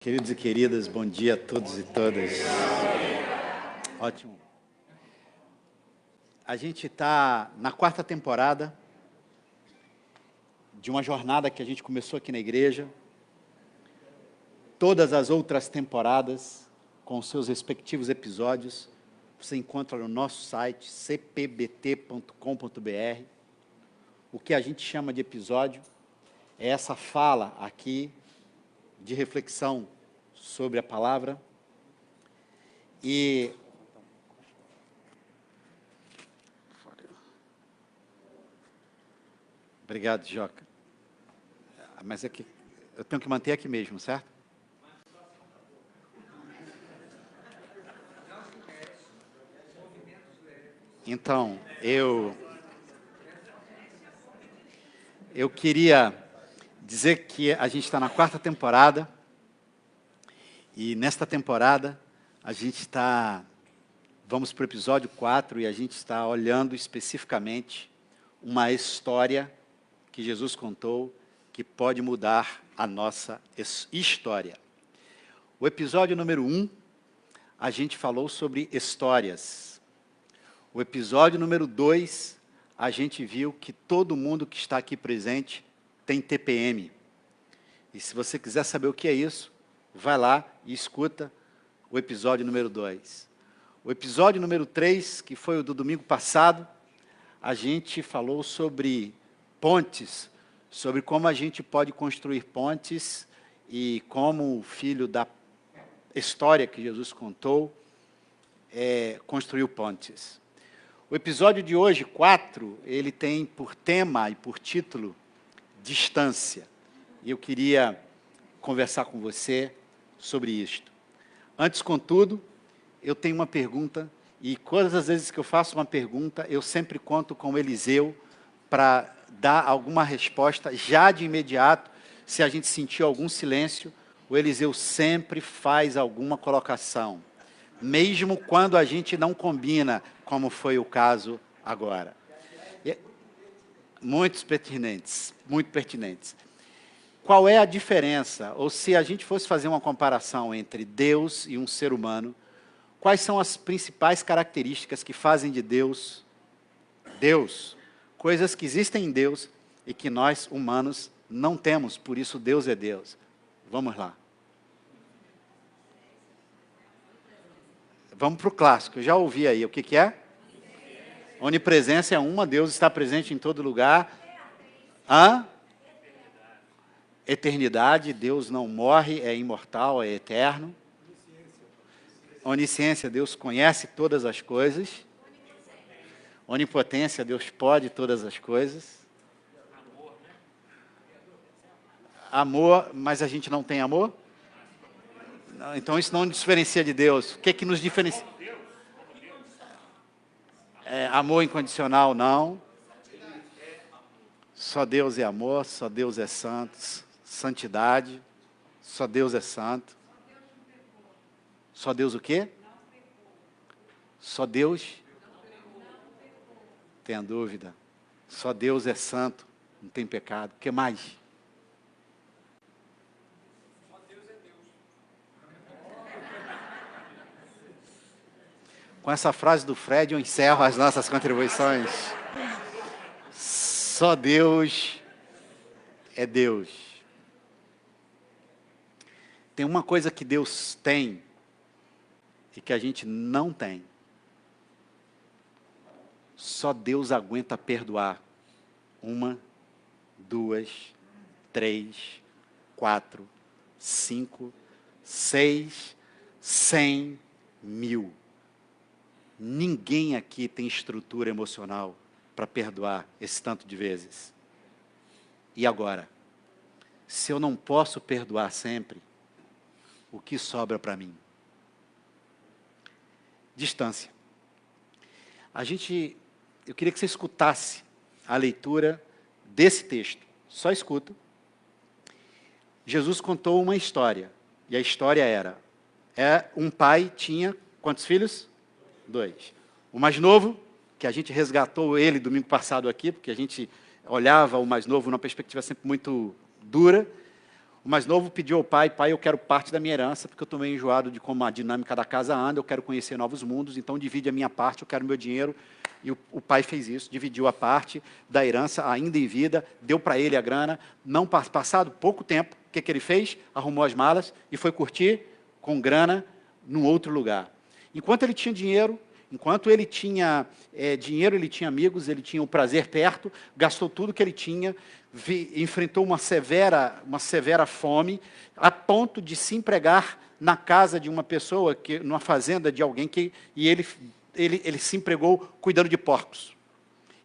Queridos e queridas, bom dia a todos e todas. Ótimo. A gente está na 4ª temporada de uma jornada que a gente começou aqui na igreja. Todas as outras temporadas, com seus respectivos episódios, você encontra no nosso site, cpbt.com.br. O que a gente chama de episódio é essa fala aqui, de reflexão sobre a palavra. E obrigado, Joca. Mas é que eu tenho que manter aqui mesmo, certo? Então, eu queria dizer que a gente está na 4ª temporada, e nesta temporada a gente vamos para o episódio 4, e a gente está olhando especificamente uma história que Jesus contou, que pode mudar a nossa história. O episódio número 1, a gente falou sobre histórias. O episódio número 2, a gente viu que todo mundo que está aqui presente tem TPM. E se você quiser saber o que é isso, vai lá e escuta o episódio número 2. O episódio número 3, que foi o do domingo passado, a gente falou sobre pontes, sobre como a gente pode construir pontes e como o filho da história que Jesus contou construiu pontes. O episódio de hoje, 4, ele tem por tema e por título distância. E eu queria conversar com você sobre isto. Antes, contudo, eu tenho uma pergunta, e todas as vezes que eu faço uma pergunta, eu sempre conto com o Eliseu para dar alguma resposta já de imediato. Se a gente sentir algum silêncio, o Eliseu sempre faz alguma colocação, mesmo quando a gente não combina, como foi o caso agora. Muito pertinentes. Qual é a diferença, ou se a gente fosse fazer uma comparação entre Deus e um ser humano, quais são as principais características que fazem de Deus, coisas que existem em Deus e que nós, humanos, não temos, por isso Deus é Deus. Vamos lá. Vamos para o clássico, eu já ouvi aí, o que é? Onipresença é uma, Deus está presente em todo lugar. Eternidade, Deus não morre, é imortal, é eterno. Onisciência, Deus conhece todas as coisas. Onipotência, Deus pode todas as coisas. Amor, mas a gente não tem amor? Não, então isso não nos diferencia de Deus. O que é que nos diferencia? Amor incondicional, não. Só Deus é amor, só Deus é santo. Santidade, só Deus é santo. Só Deus o quê? Só Deus? Tenha dúvida. Só Deus é santo, não tem pecado. O que mais? Só Deus é Deus. Com essa frase do Fred, eu encerro as nossas contribuições. Só Deus é Deus. Tem uma coisa que Deus tem e que a gente não tem. Só Deus aguenta perdoar 1, 2, 3, 4, 5, 6, 100, 1000. Ninguém aqui tem estrutura emocional para perdoar esse tanto de vezes. E agora? Se eu não posso perdoar sempre, o que sobra para mim? Distância. Eu queria que você escutasse a leitura desse texto. Só escuta. Jesus contou uma história. E a história era, um pai tinha quantos filhos? 2. O mais novo, que a gente resgatou ele domingo passado aqui, porque a gente olhava o mais novo numa perspectiva sempre muito dura. O O mais novo pediu ao pai, pai, eu quero parte da minha herança, porque eu estou meio enjoado de como a dinâmica da casa anda, eu quero conhecer novos mundos, então divide a minha parte, eu quero meu dinheiro. E o pai fez isso, dividiu a parte da herança, ainda em vida, deu para ele a grana. Não passado pouco tempo, o que ele fez? Arrumou as malas e foi curtir com grana num outro lugar. Enquanto ele tinha dinheiro, enquanto ele tinha dinheiro, ele tinha amigos, ele tinha o prazer perto, gastou tudo que ele tinha, enfrentou uma severa fome, a ponto de se empregar na casa de uma pessoa, numa fazenda de alguém, e ele se empregou cuidando de porcos.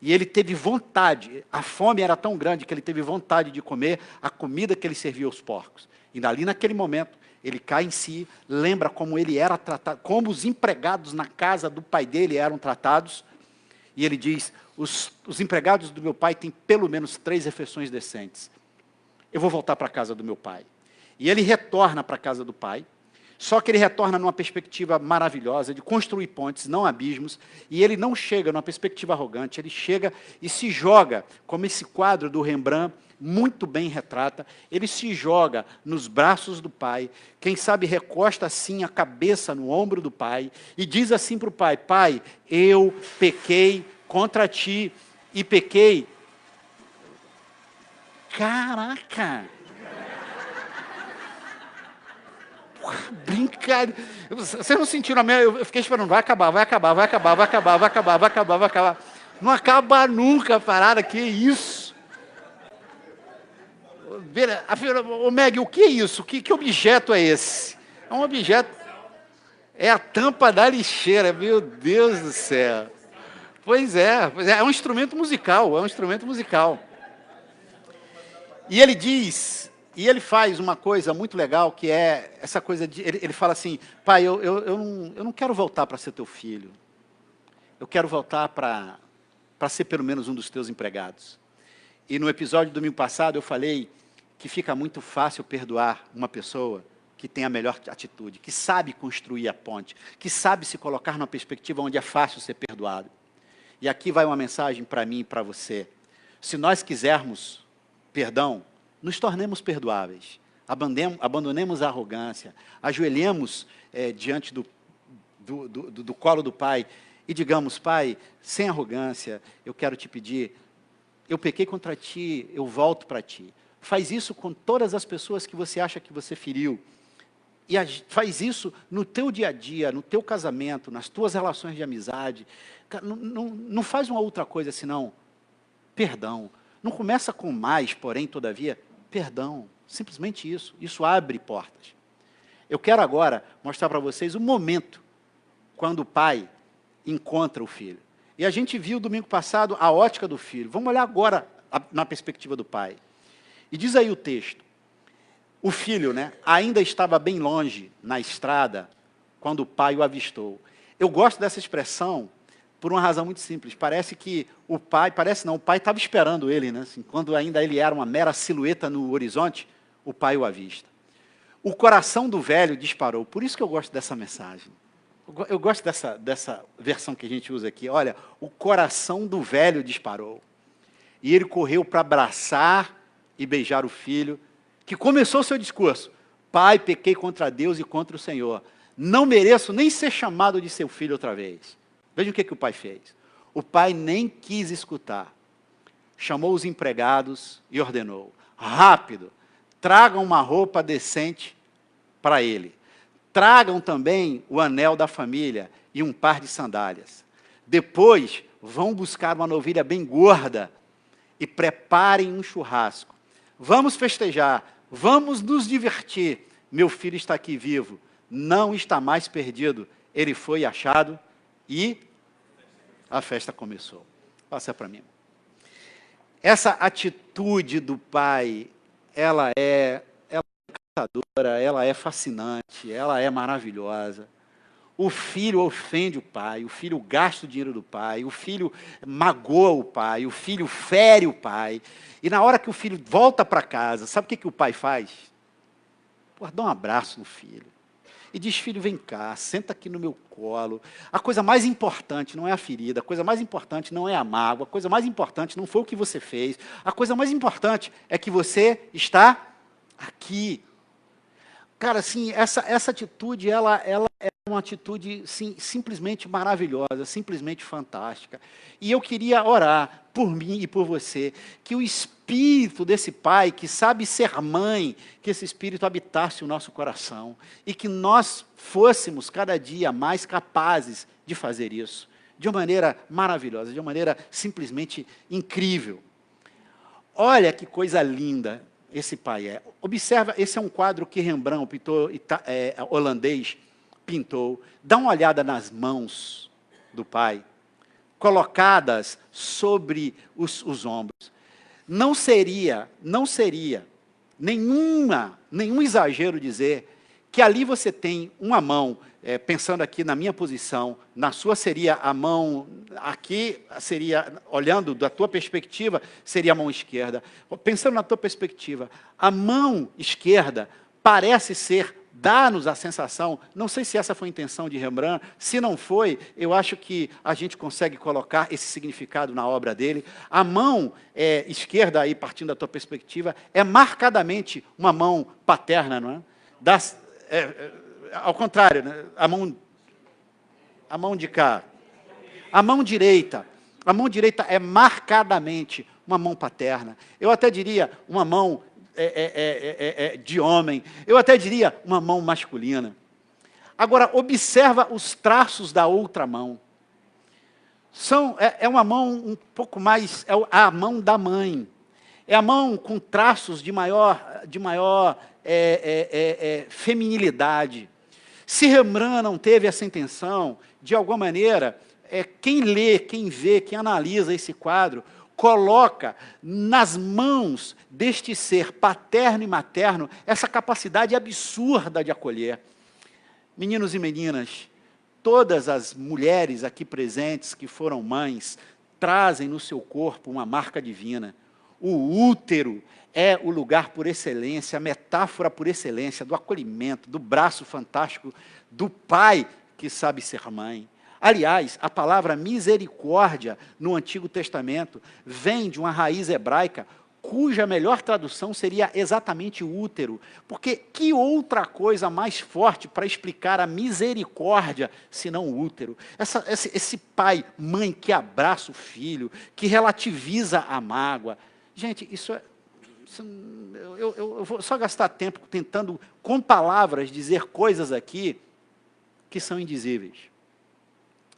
E ele teve vontade, a fome era tão grande que ele teve vontade de comer a comida que ele servia aos porcos. E ali naquele momento, ele cai em si, lembra como ele era tratado, como os empregados na casa do pai dele eram tratados, e ele diz, os empregados do meu pai têm pelo menos 3 refeições decentes. Eu vou voltar para a casa do meu pai. E ele retorna para a casa do pai, só que ele retorna numa perspectiva maravilhosa de construir pontes, não abismos, e ele não chega numa perspectiva arrogante, ele chega e se joga, como esse quadro do Rembrandt muito bem retrata, ele se joga nos braços do pai, quem sabe recosta assim a cabeça no ombro do pai, e diz assim para o pai, pai, eu pequei contra ti, e pequei. Caraca! Brincadeira. Vocês não sentiram a minha... Eu fiquei esperando, vai acabar. Não acaba nunca a parada, que isso? Ô Meg, o que é isso? Que objeto é esse? É um objeto... É a tampa da lixeira, meu Deus do céu. Pois é um instrumento musical, E ele diz... E ele faz uma coisa muito legal, que é essa coisa de... Ele fala assim, pai, eu não quero voltar para ser teu filho. Eu quero voltar para ser pelo menos um dos teus empregados. E no episódio do domingo passado eu falei que fica muito fácil perdoar uma pessoa que tem a melhor atitude, que sabe construir a ponte, que sabe se colocar numa perspectiva onde é fácil ser perdoado. E aqui vai uma mensagem para mim e para você. Se nós quisermos perdão, nos tornemos perdoáveis, abandonemos a arrogância, ajoelhemos diante do colo do Pai e digamos, Pai, sem arrogância, eu quero te pedir, eu pequei contra ti, eu volto para ti. Faz isso com todas as pessoas que você acha que você feriu. E faz isso no teu dia a dia, no teu casamento, nas tuas relações de amizade. Não faz uma outra coisa senão perdão. Não começa com mais, porém, todavia, perdão, simplesmente isso. Isso abre portas. Eu quero agora mostrar para vocês o momento quando o pai encontra o filho. E a gente viu domingo passado a ótica do filho. Vamos olhar agora na perspectiva do pai. E diz aí o texto. O filho, ainda estava bem longe na estrada quando o pai o avistou. Eu gosto dessa expressão por uma razão muito simples. Parece que o pai estava esperando ele, assim, quando ainda ele era uma mera silhueta no horizonte, o pai o avista. O coração do velho disparou. Por isso que eu gosto dessa mensagem. Eu gosto dessa versão que a gente usa aqui. Olha, o coração do velho disparou. E ele correu para abraçar e beijar o filho, que começou o seu discurso. Pai, pequei contra Deus e contra o Senhor. Não mereço nem ser chamado de seu filho outra vez. Veja o que o pai fez. O pai nem quis escutar. Chamou os empregados e ordenou. Rápido, tragam uma roupa decente para ele. Tragam também o anel da família e um par de sandálias. Depois, vão buscar uma novilha bem gorda e preparem um churrasco. Vamos festejar, vamos nos divertir. Meu filho está aqui vivo, não está mais perdido. Ele foi achado e a festa começou. Passa para mim. Essa atitude do pai, ela é encantadora, ela é fascinante, ela é maravilhosa. O filho ofende o pai, o filho gasta o dinheiro do pai, o filho magoa o pai, o filho fere o pai. E na hora que o filho volta para casa, sabe o que o pai faz? Pô, dá um abraço no filho. E diz, filho, vem cá, senta aqui no meu colo. A coisa mais importante não é a ferida, a coisa mais importante não é a mágoa, a coisa mais importante não foi o que você fez. A coisa mais importante é que você está aqui. Cara, assim, essa atitude, ela é uma atitude simplesmente maravilhosa, simplesmente fantástica. E eu queria orar por mim e por você, que o espírito desse pai, que sabe ser mãe, que esse espírito habitasse o nosso coração, e que nós fôssemos cada dia mais capazes de fazer isso, de uma maneira maravilhosa, de uma maneira simplesmente incrível. Olha que coisa linda esse pai é. Observa, esse é um quadro que Rembrandt, pintor holandês, pintou. Dá uma olhada nas mãos do pai, colocadas sobre os ombros. Não seria nenhum exagero dizer que ali você tem uma mão, pensando aqui na minha posição, na sua seria a mão, aqui seria, olhando da tua perspectiva, seria a mão esquerda. Pensando na tua perspectiva, a mão esquerda parece ser, dá-nos a sensação, não sei se essa foi a intenção de Rembrandt, se não foi, eu acho que a gente consegue colocar esse significado na obra dele. A mão esquerda, aí partindo da tua perspectiva, é marcadamente uma mão paterna, não é? Ao contrário, né? A mão de cá. A mão direita é marcadamente uma mão paterna. Eu até diria uma mão de homem. Eu até diria uma mão masculina. Agora, observa os traços da outra mão. É uma mão um pouco mais, é a mão da mãe. É a mão com traços de maior feminilidade. Se Rembrandt não teve essa intenção, de alguma maneira, quem lê, quem vê, quem analisa esse quadro, coloca nas mãos deste ser paterno e materno essa capacidade absurda de acolher. Meninos e meninas, todas as mulheres aqui presentes que foram mães, trazem no seu corpo uma marca divina. O útero é o lugar por excelência, a metáfora por excelência do acolhimento, do braço fantástico do pai que sabe ser mãe. Aliás, a palavra misericórdia no Antigo Testamento vem de uma raiz hebraica cuja melhor tradução seria exatamente útero. Porque que outra coisa mais forte para explicar a misericórdia senão o útero? Esse pai, mãe que abraça o filho, que relativiza a mágoa. Gente, eu vou só gastar tempo tentando, com palavras, dizer coisas aqui que são indizíveis.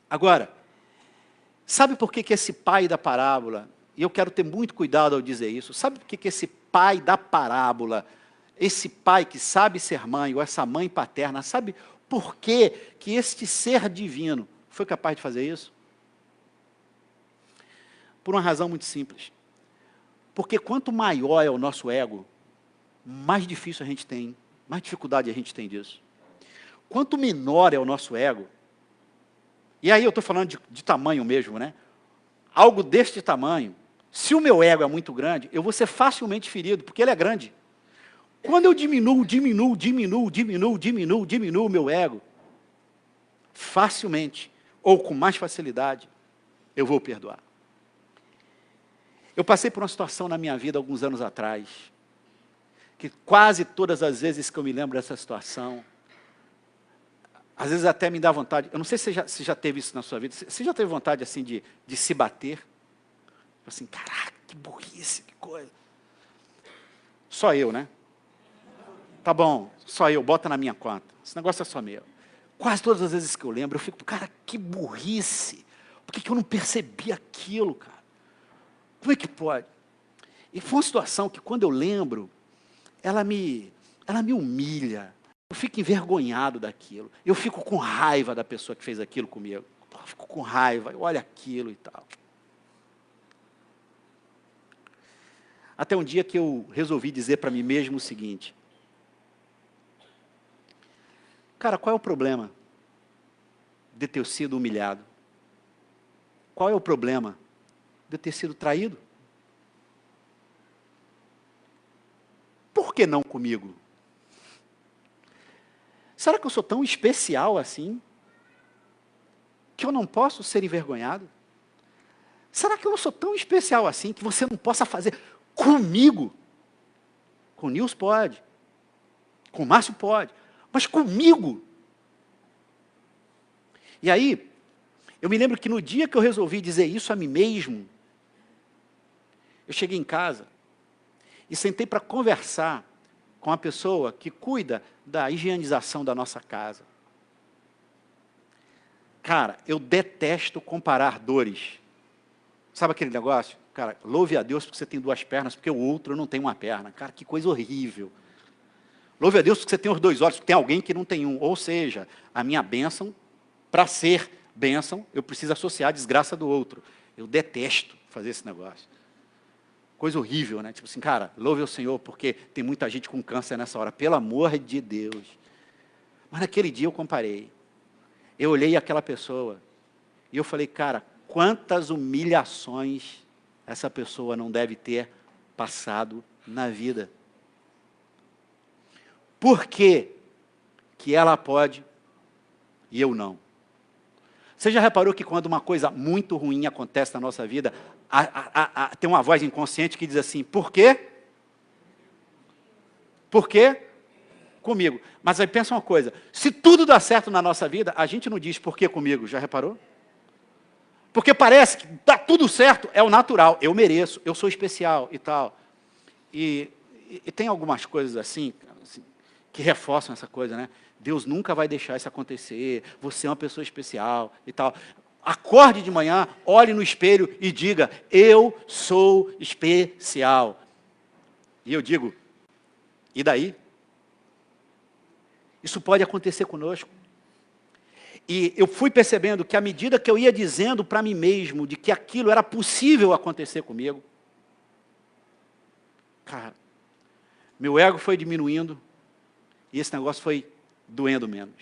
Agora, sabe por que esse pai da parábola, e eu quero ter muito cuidado ao dizer isso, sabe por que esse pai da parábola, esse pai que sabe ser mãe, ou essa mãe paterna, sabe por que este ser divino foi capaz de fazer isso? Por uma razão muito simples. Porque quanto maior é o nosso ego, mais difícil a gente tem, mais dificuldade a gente tem disso. Quanto menor é o nosso ego, e aí eu estou falando de tamanho mesmo, né? Algo deste tamanho, se o meu ego é muito grande, eu vou ser facilmente ferido, porque ele é grande. Quando eu diminuo o meu ego, facilmente, ou com mais facilidade, eu vou perdoar. Eu passei por uma situação na minha vida, alguns anos atrás, que quase todas as vezes que eu me lembro dessa situação, às vezes até me dá vontade, eu não sei se você já teve isso na sua vida, você já teve vontade assim de se bater? Assim, caraca, que burrice, que coisa. Só eu, né? Tá bom, só eu, bota na minha conta. Esse negócio é só meu. Quase todas as vezes que eu lembro, eu fico, cara, que burrice. Por que eu não percebi aquilo, cara? Como é que pode? E foi uma situação que, quando eu lembro, ela me humilha. Eu fico envergonhado daquilo. Eu fico com raiva da pessoa que fez aquilo comigo. Eu fico com raiva, eu olho aquilo e tal. Até um dia que eu resolvi dizer para mim mesmo o seguinte: cara, qual é o problema de ter sido humilhado? Qual é o problema de eu ter sido traído? Por que não comigo? Será que eu sou tão especial assim que eu não posso ser envergonhado? Será que eu não sou tão especial assim que você não possa fazer comigo? Com o Nils pode, Com o Márcio pode, mas comigo? E aí, eu me lembro que no dia que eu resolvi dizer isso a mim mesmo, eu cheguei em casa e sentei para conversar com a pessoa que cuida da higienização da nossa casa. Cara, eu detesto comparar dores. Sabe aquele negócio? Cara, louve a Deus porque você tem 2 pernas, porque o outro não tem uma perna. Cara, que coisa horrível. Louve a Deus porque você tem os 2 olhos, porque tem alguém que não tem um. Ou seja, a minha bênção, para ser bênção, eu preciso associar a desgraça do outro. Eu detesto fazer esse negócio. Coisa horrível, né? Tipo assim, cara, louve ao Senhor porque tem muita gente com câncer nessa hora. Pelo amor de Deus. Mas naquele dia eu comparei. Eu olhei aquela pessoa e eu falei, cara, quantas humilhações essa pessoa não deve ter passado na vida. Por que que ela pode e eu não? Você já reparou que quando uma coisa muito ruim acontece na nossa vida, tem uma voz inconsciente que diz assim, por quê? Por quê? Comigo. Mas aí pensa uma coisa, se tudo dá certo na nossa vida, a gente não diz por que comigo, já reparou? Porque parece que dá tudo certo, é o natural, eu mereço, eu sou especial e tal. E tem algumas coisas assim, que reforçam essa coisa, né? Deus nunca vai deixar isso acontecer, você é uma pessoa especial e tal. Acorde de manhã, olhe no espelho e diga, eu sou especial. E eu digo, e daí? Isso pode acontecer conosco. E eu fui percebendo que à medida que eu ia dizendo para mim mesmo de que aquilo era possível acontecer comigo, cara, meu ego foi diminuindo e esse negócio foi doendo menos.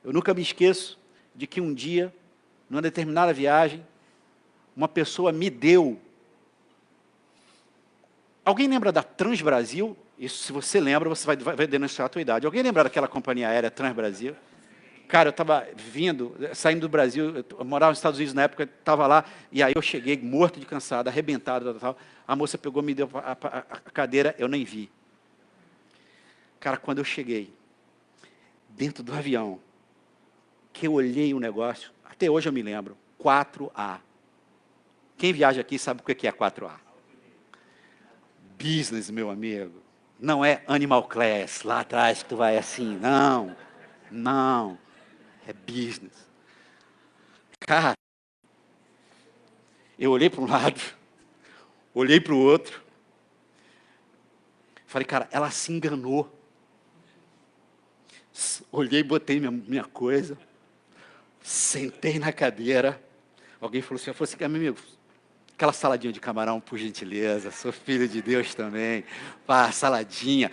Eu nunca me esqueço de que um dia, numa determinada viagem, uma pessoa me deu. Alguém lembra da Transbrasil? Isso, se você lembra, você vai denunciar a tua idade. Alguém lembra daquela companhia aérea Transbrasil? Cara, eu estava saindo do Brasil, eu morava nos Estados Unidos na época, estava lá, e aí eu cheguei morto de cansado, arrebentado, tal. A moça pegou, me deu a cadeira, eu nem vi. Cara, quando eu cheguei dentro do avião, que eu olhei o negócio, até hoje eu me lembro, 4A. Quem viaja aqui sabe o que é 4A. Business, meu amigo. Não é animal class, lá atrás que tu vai assim, não, não. É business. Cara, eu olhei para um lado, olhei para o outro, falei, cara, ela se enganou. Olhei, botei minha coisa, sentei na cadeira, alguém falou assim, meu amigo, aquela saladinha de camarão, por gentileza, sou filho de Deus também, pá, saladinha,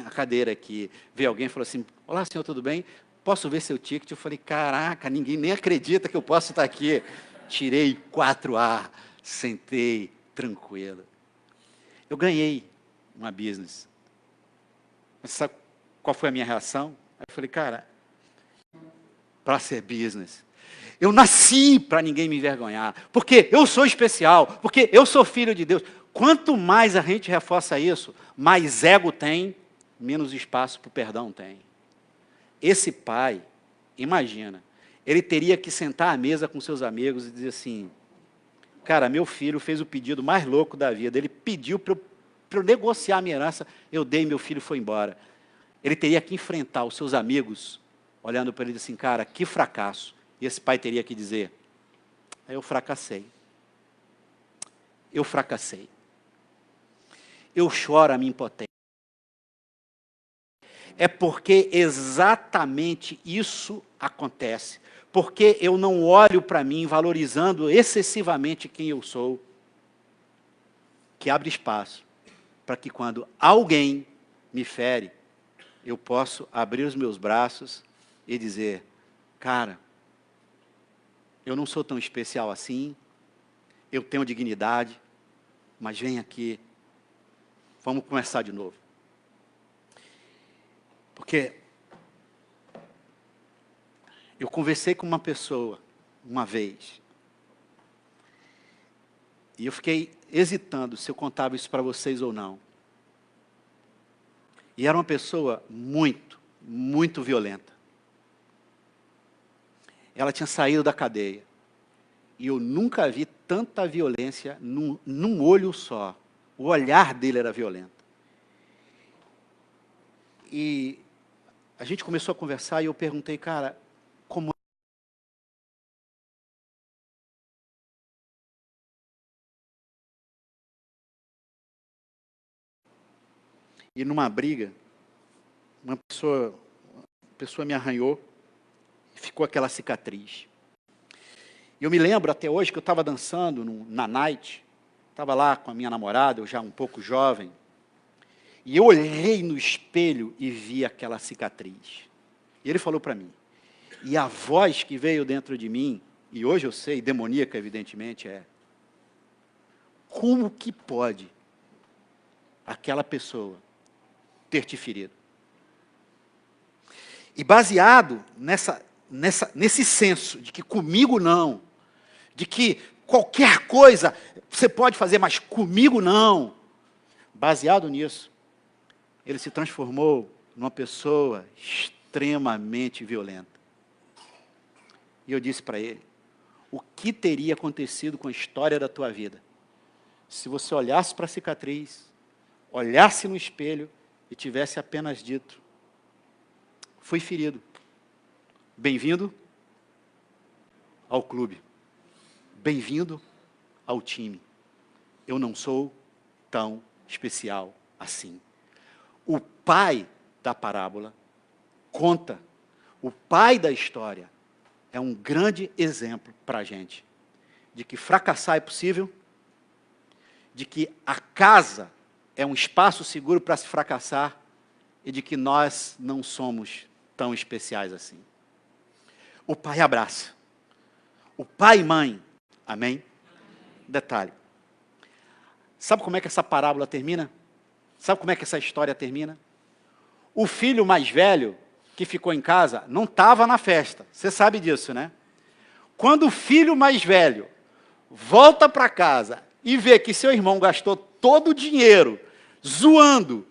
a cadeira aqui. Veio alguém e falou assim, olá senhor, tudo bem? Posso ver seu ticket? Eu falei, caraca, ninguém nem acredita que eu posso estar aqui. Tirei 4A, sentei, tranquilo. Eu ganhei uma business. Mas sabe qual foi a minha reação? Eu falei, cara, para ser business, eu nasci para ninguém me envergonhar, porque eu sou especial, porque eu sou filho de Deus. Quanto mais a gente reforça isso, mais ego tem, menos espaço para o perdão tem. Esse pai, imagina, ele teria que sentar à mesa com seus amigos e dizer assim, cara, meu filho fez o pedido mais louco da vida, ele pediu para eu negociar a minha herança, eu dei, meu filho foi embora. Ele teria que enfrentar os seus amigos, olhando para ele assim, cara, que fracasso. E esse pai teria que dizer, eu fracassei. Eu fracassei. Eu choro a minha impotência. É porque exatamente isso acontece. Porque eu não olho para mim valorizando excessivamente quem eu sou, que abre espaço para que quando alguém me fere, eu posso abrir os meus braços e dizer, cara, eu não sou tão especial assim, eu tenho dignidade, mas vem aqui, vamos começar de novo. Porque eu conversei com uma pessoa, uma vez, e eu fiquei hesitando se eu contava isso para vocês ou não. E era uma pessoa muito, muito violenta. Ela tinha saído da cadeia. E eu nunca vi tanta violência num olho só. O olhar dele era violento. E a gente começou a conversar e eu perguntei, cara, como... E numa briga, uma pessoa me arranhou e ficou aquela cicatriz. E eu me lembro até hoje que eu estava dançando na night, estava lá com a minha namorada, eu já um pouco jovem, e eu olhei no espelho e vi aquela cicatriz. E ele falou para mim, e a voz que veio dentro de mim, e hoje eu sei, demoníaca evidentemente, é: como que pode aquela pessoa ter te ferido? E baseado nesse senso de que comigo não, de que qualquer coisa você pode fazer, mas comigo não, baseado nisso, ele se transformou numa pessoa extremamente violenta. E eu disse para ele, o que teria acontecido com a história da tua vida se você olhasse para a cicatriz, olhasse no espelho e tivesse apenas dito: fui ferido, bem-vindo ao clube, bem-vindo ao time, eu não sou tão especial assim. O pai da parábola conta, o pai da história é um grande exemplo para a gente, de que fracassar é possível, de que a casa é um espaço seguro para se fracassar e de que nós não somos tão especiais assim. O pai abraça. O pai e mãe. Amém? Detalhe. Sabe como é que essa parábola termina? Sabe como é que essa história termina? O filho mais velho, que ficou em casa, não estava na festa. Você sabe disso, né? Quando o filho mais velho volta para casa e vê que seu irmão gastou todo o dinheiro zoando,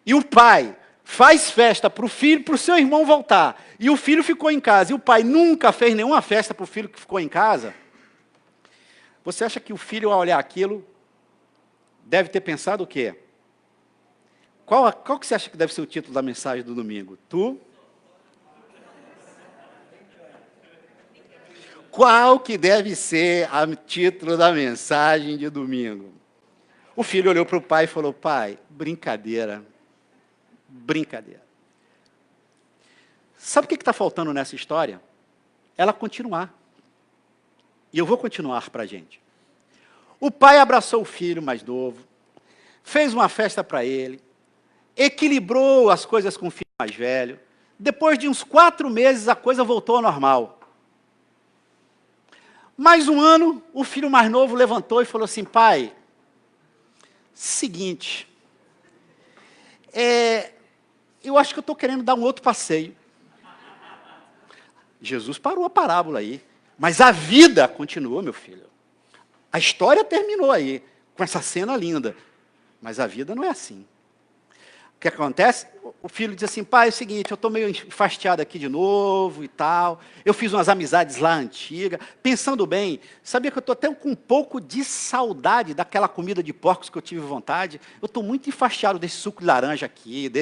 e o pai faz festa para o filho, para o seu irmão voltar, e o filho ficou em casa, e o pai nunca fez nenhuma festa para o filho que ficou em casa, você acha que o filho, ao olhar aquilo, deve ter pensado o quê? Qual que você acha que deve ser o título da mensagem do domingo? Qual que deve ser o título da mensagem de domingo? O filho olhou para o pai e falou: pai, brincadeira. Brincadeira. Sabe o que está faltando nessa história? Ela continuar. E eu vou continuar para a gente. O pai abraçou o filho mais novo, fez uma festa para ele, equilibrou as coisas com o filho mais velho. Depois de uns 4 meses, a coisa voltou ao normal. Mais um ano, o filho mais novo levantou e falou assim: pai, seguinte, eu acho que eu estou querendo dar um outro passeio. Jesus parou a parábola aí, mas a vida continuou, meu filho. A história terminou aí, com essa cena linda, mas a vida não é assim. O que acontece? O filho diz assim: pai, é o seguinte, eu estou meio enfastiado aqui de novo e tal, eu fiz umas amizades lá antigas, pensando bem, sabia que eu estou até com um pouco de saudade daquela comida de porcos que eu tive vontade, eu estou muito enfastiado desse suco de laranja aqui,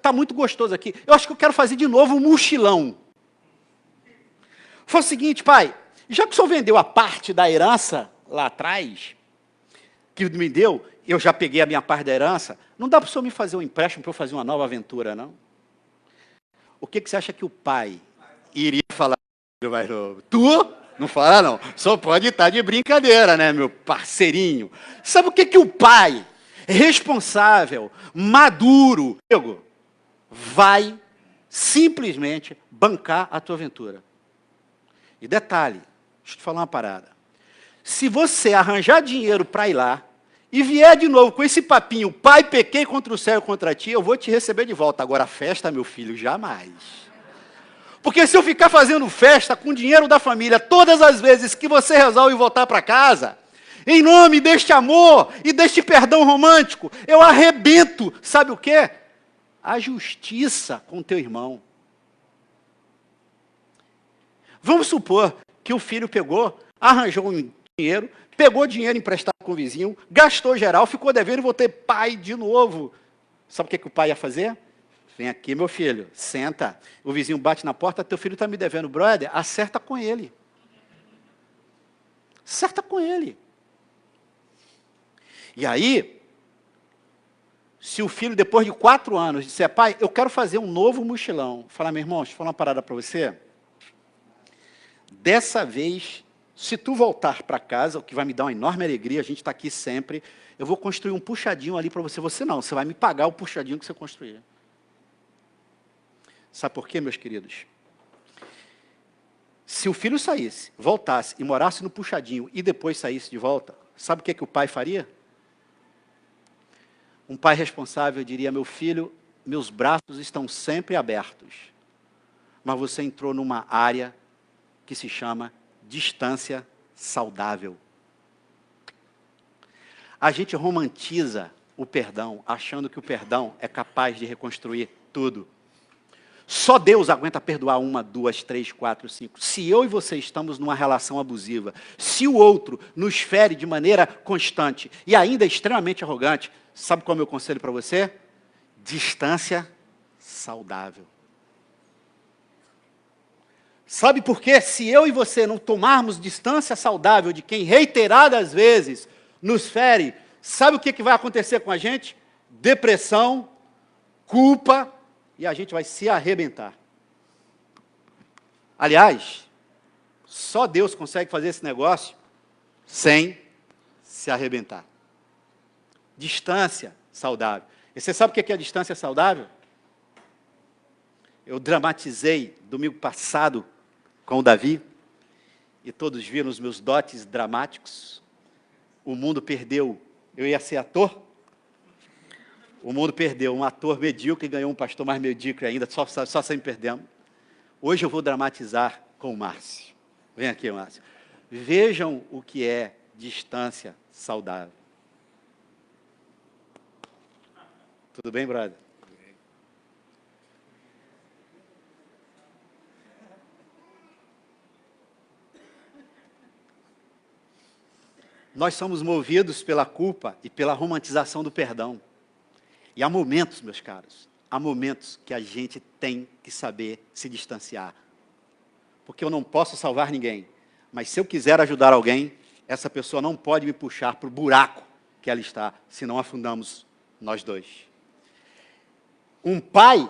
tá muito gostoso aqui, eu acho que eu quero fazer de novo um mochilão. Foi o seguinte, pai, já que o senhor vendeu a parte da herança lá atrás, que me deu, eu já peguei a minha parte da herança, não dá para o senhor me fazer um empréstimo para eu fazer uma nova aventura, não? O que você acha que o pai iria falar para o mais novo? Tu? Não fala, não. Só pode estar de brincadeira, né, meu parceirinho? Sabe o que o pai, responsável, maduro, vai simplesmente bancar a tua aventura? E detalhe, deixa eu te falar uma parada. Se você arranjar dinheiro para ir lá, e vier de novo com esse papinho: pai, pequei contra o céu e contra ti, eu vou te receber de volta. Agora, festa, meu filho, jamais. Porque se eu ficar fazendo festa com o dinheiro da família todas as vezes que você resolve voltar para casa, Em nome deste amor e deste perdão romântico, eu arrebento, sabe o quê? A justiça com teu irmão. Vamos supor que o filho pegou, arranjou um dinheiro, pegou dinheiro emprestado com o vizinho, gastou geral, ficou devendo e vou ter pai de novo. Sabe o que o pai ia fazer? Vem aqui, meu filho, senta. O vizinho bate na porta, teu filho está me devendo. Brother, acerta com ele. Acerta com ele. E aí, se o filho, depois de 4 anos, disser, pai, eu quero fazer um novo mochilão. Falar, meu irmão, deixa eu falar uma parada para você. Dessa vez, se tu voltar para casa, o que vai me dar uma enorme alegria, a gente está aqui sempre, eu vou construir um puxadinho ali para você. Você não, você vai me pagar o puxadinho que você construir. Sabe por quê, meus queridos? Se o filho saísse, voltasse e morasse no puxadinho e depois saísse de volta, sabe o que o pai faria? Um pai responsável diria, meu filho, meus braços estão sempre abertos, mas você entrou numa área que se chama distância saudável. A gente romantiza o perdão, achando que o perdão é capaz de reconstruir tudo. Só Deus aguenta perdoar 1, 2, 3, 4, 5. Se eu e você estamos numa relação abusiva, se o outro nos fere de maneira constante e ainda extremamente arrogante, sabe qual é o meu conselho para você? Distância saudável. Sabe por quê? Se eu e você não tomarmos distância saudável de quem reiteradas vezes nos fere, sabe o que vai acontecer com a gente? Depressão, culpa, e a gente vai se arrebentar. Aliás, só Deus consegue fazer esse negócio sem se arrebentar. Distância saudável. E você sabe o que é a distância saudável? Eu dramatizei domingo passado com o Davi, e todos viram os meus dotes dramáticos. O mundo perdeu, eu ia ser ator. O mundo perdeu um ator medíocre e ganhou um pastor mais medíocre ainda, só sempre perdemos. Hoje eu vou dramatizar com o Márcio. Vem aqui, Márcio. Vejam o que é distância saudável. Tudo bem, brother? Nós somos movidos pela culpa e pela romantização do perdão. E há momentos, meus caros, há momentos que a gente tem que saber se distanciar. Porque eu não posso salvar ninguém, mas se eu quiser ajudar alguém, essa pessoa não pode me puxar para o buraco que ela está, senão afundamos nós dois. Um pai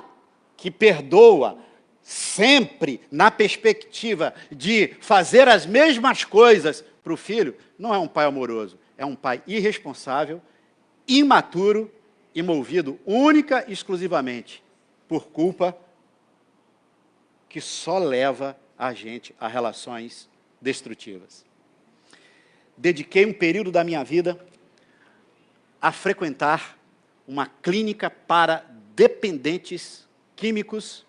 que perdoa sempre na perspectiva de fazer as mesmas coisas para o filho, não é um pai amoroso, é um pai irresponsável, imaturo e movido única e exclusivamente por culpa, que só leva a gente a relações destrutivas. Dediquei um período da minha vida a frequentar uma clínica para dependentes químicos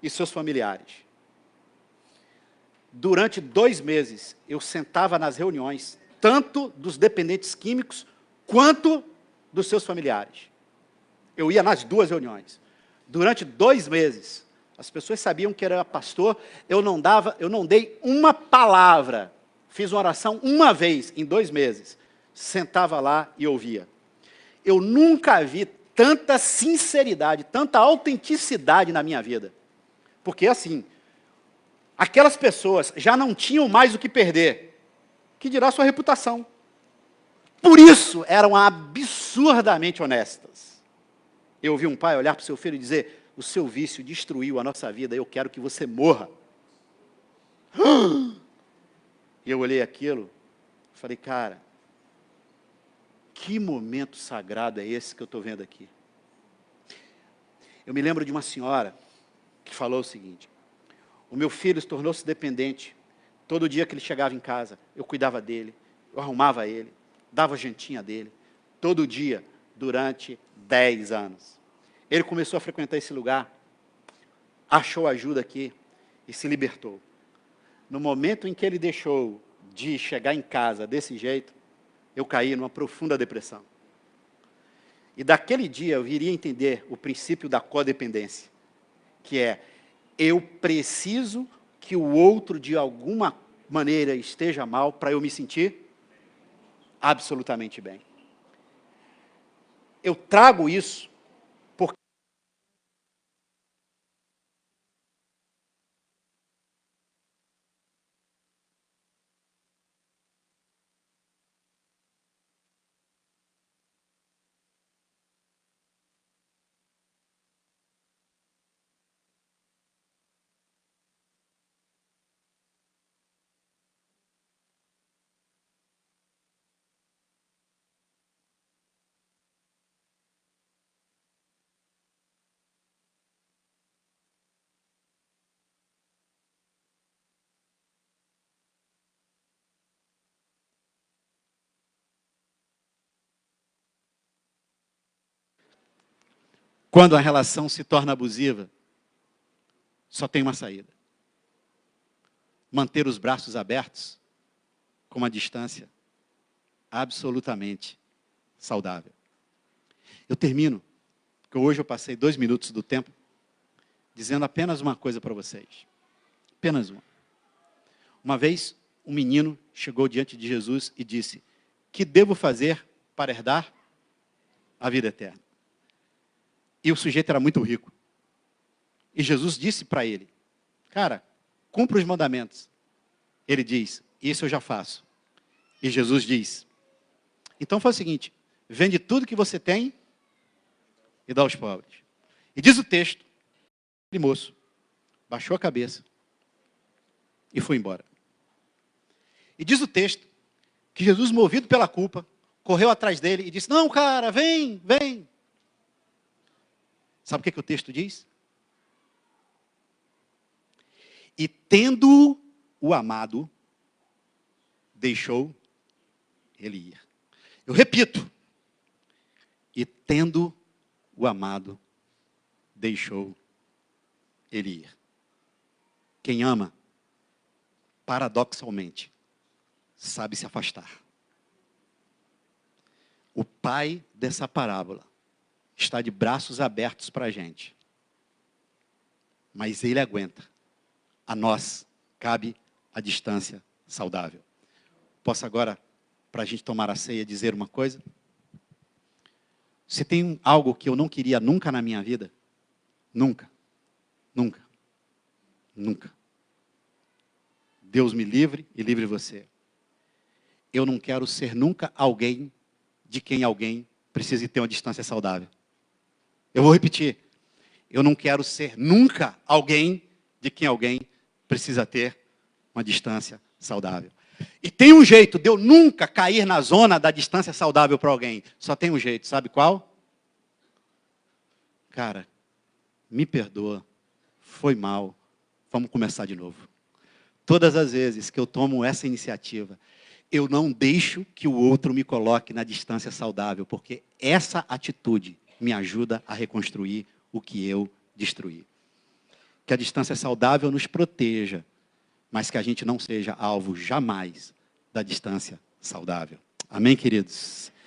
e seus familiares. Durante 2 meses, eu sentava nas reuniões, tanto dos dependentes químicos, quanto dos seus familiares. Eu ia nas 2 reuniões. Durante 2 meses, as pessoas sabiam que era pastor, eu não dei uma palavra. Fiz uma oração uma vez em 2 meses. Sentava lá e ouvia. Eu nunca vi tanta sinceridade, tanta autenticidade na minha vida. Porque assim, aquelas pessoas já não tinham mais o que perder, que dirá sua reputação. Por isso, eram absurdamente honestas. Eu ouvi um pai olhar para o seu filho e dizer, o seu vício destruiu a nossa vida, eu quero que você morra. E eu olhei aquilo, falei, cara, que momento sagrado é esse que eu estou vendo aqui? Eu me lembro de uma senhora que falou o seguinte, o meu filho tornou-se dependente, todo dia que ele chegava em casa, eu cuidava dele, eu arrumava ele, dava jantinha dele, todo dia, durante 10 anos. Ele começou a frequentar esse lugar, achou ajuda aqui e se libertou. No momento em que ele deixou de chegar em casa desse jeito, eu caí numa profunda depressão. E daquele dia eu viria a entender o princípio da codependência, que é, eu preciso que o outro, de alguma maneira, esteja mal para eu me sentir absolutamente bem. Eu trago isso porque quando a relação se torna abusiva, só tem uma saída. Manter os braços abertos com uma distância absolutamente saudável. Eu termino, porque hoje eu passei 2 minutos do tempo, dizendo apenas uma coisa para vocês. Apenas uma. Uma vez, um menino chegou diante de Jesus e disse, que devo fazer para herdar a vida eterna? E o sujeito era muito rico. E Jesus disse para ele, cara, cumpra os mandamentos. Ele diz, isso eu já faço. E Jesus diz, então faz o seguinte, vende tudo que você tem e dá aos pobres. E diz o texto, aquele moço baixou a cabeça e foi embora. E diz o texto que Jesus, movido pela culpa, correu atrás dele e disse, não, cara, vem, vem. Sabe o que o texto diz? E tendo o amado, deixou ele ir. Eu repito. E tendo o amado, deixou ele ir. Quem ama, paradoxalmente, sabe se afastar. O pai dessa parábola está de braços abertos para a gente. Mas ele aguenta. A nós cabe a distância saudável. Posso agora, para a gente tomar a ceia, dizer uma coisa? Se tem algo que eu não queria nunca na minha vida, nunca, nunca, nunca. Deus me livre e livre você. Eu não quero ser nunca alguém de quem alguém precise ter uma distância saudável. Eu vou repetir. Eu não quero ser nunca alguém de quem alguém precisa ter uma distância saudável. E tem um jeito de eu nunca cair na zona da distância saudável para alguém. Só tem um jeito, sabe qual? Cara, me perdoa, foi mal, vamos começar de novo. Todas as vezes que eu tomo essa iniciativa, eu não deixo que o outro me coloque na distância saudável, porque essa atitude me ajuda a reconstruir o que eu destruí. Que a distância saudável nos proteja, mas que a gente não seja alvo jamais da distância saudável. Amém, queridos?